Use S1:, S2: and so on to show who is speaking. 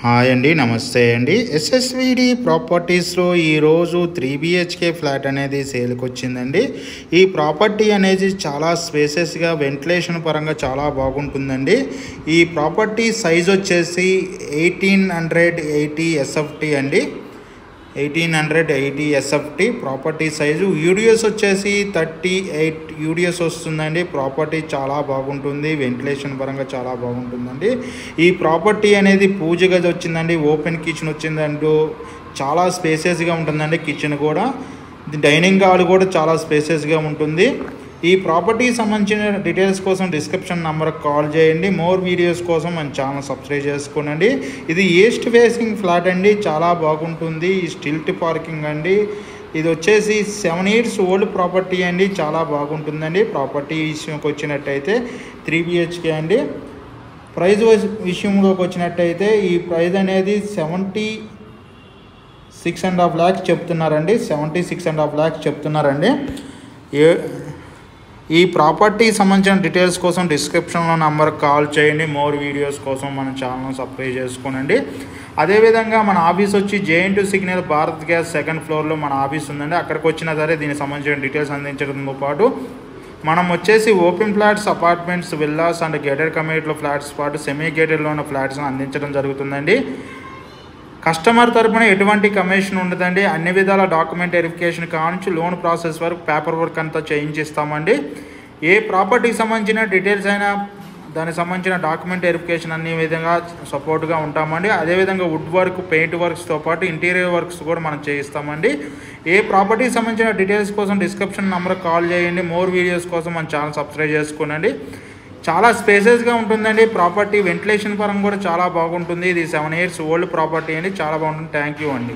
S1: Hi అండి, నమస్తే అండి. ఎస్ఎస్విడి ప్రాపర్టీస్లో ఈరోజు 3 BHK ఫ్లాట్ అనేది సేల్కి వచ్చిందండి. ఈ ప్రాపర్టీ అనేది చాలా స్పేసెస్గా వెంటిలేషన్ పరంగా చాలా బాగుంటుందండి. ఈ ప్రాపర్టీ సైజ్ వచ్చేసి 1880 SFT అండి. 1880 SFT ప్రాపర్టీ సైజు. యూడిఎస్ వచ్చేసి 38 యూడిఎస్ వస్తుందండి. ప్రాపర్టీ చాలా బాగుంటుంది, వెంటిలేషన్ పరంగా చాలా బాగుంటుందండి. ఈ ప్రాపర్టీ అనేది పూజ గది వచ్చిందండి, ఓపెన్ కిచెన్ వచ్చిందంటూ చాలా స్పేసెస్గా ఉంటుందండి. కిచెన్ కూడా, డైనింగ్ హాల్ కూడా చాలా స్పేసెస్గా ఉంటుంది. ఈ ప్రాపర్టీకి సంబంధించిన డీటెయిల్స్ కోసం డిస్క్రిప్షన్ నెంబర్కి కాల్ చేయండి. మోర్ వీడియోస్ కోసం మన ఛానల్ సబ్స్క్రైబ్ చేసుకోండి. ఇది ఈస్ట్ ఫేసింగ్ ఫ్లాట్ అండి, చాలా బాగుంటుంది. ఈ స్టిల్ట్ పార్కింగ్ అండి. ఇది వచ్చేసి 7 years ఓల్డ్ ప్రాపర్టీ అండి, చాలా బాగుంటుందండి. ప్రాపర్టీ విషయంకి వచ్చినట్టయితే 3 BHK అండి. ప్రైజ్ విషయంలోకి వచ్చినట్టయితే ఈ ప్రైజ్ అనేది 76.5 lakhs చెప్తున్నారండి. 76.5 lakhs చెప్తున్నారండి. ఈ ప్రాపర్టీకి సంబంధించిన డీటెయిల్స్ కోసం డిస్క్రిప్షన్లో నెంబర్కి కాల్ చేయండి. మోర్ వీడియోస్ కోసం మన ఛానల్ సబ్స్క్రైబ్ చేసుకోనండి. అదేవిధంగా మన ఆఫీస్ వచ్చి JN2 signal Bharat gas 2nd floorలో మన ఆఫీస్ ఉందండి. అక్కడికి వచ్చినా సరే దీనికి సంబంధించిన డీటెయిల్స్ అందించడంతో పాటు మనం వచ్చేసి open flats, apartments, villas and gated కమ్యూనిటీలో ఫ్లాట్స్ పాటు సెమీ గేటెడ్లో ఉన్న ఫ్లాట్స్ని అందించడం జరుగుతుందండి. కస్టమర్ తరపున ఎటువంటి కమిషన్ ఉండదండి. అన్ని విధాల డాక్యుమెంట్ వెరిఫికేషన్ కావచ్చు లోన్ ప్రాసెస్ వరకు పేపర్ వర్క్ అంతా చేయించిస్తామండి. ఏ ప్రాపర్టీకి సంబంధించిన డీటెయిల్స్ అయినా దానికి సంబంధించిన డాక్యుమెంట్ వెరిఫికేషన్ అన్ని విధంగా సపోర్ట్గా ఉంటామండి. అదేవిధంగా వుడ్ వర్క్, పెయింట్ వర్క్స్తో పాటు ఇంటీరియర్ వర్క్స్ కూడా మనం చేయిస్తామండి. ఏ ప్రాపర్టీకి సంబంధించిన డీటెయిల్స్ కోసం డిస్క్రిప్షన్ నెంబర్కి కాల్ చేయండి. మోర్ వీడియోస్ కోసం మన ఛానల్ సబ్స్క్రైబ్ చేసుకోనండి. చాలా స్పేసెస్గా ఉంటుందండి. ప్రాపర్టీ వెంటిలేషన్ పరంగా కూడా చాలా బాగుంటుంది. ఇది 7 years ఓల్డ్ ప్రాపర్టీ అండి, చాలా బాగుంటుంది. థ్యాంక్ యూ అండి.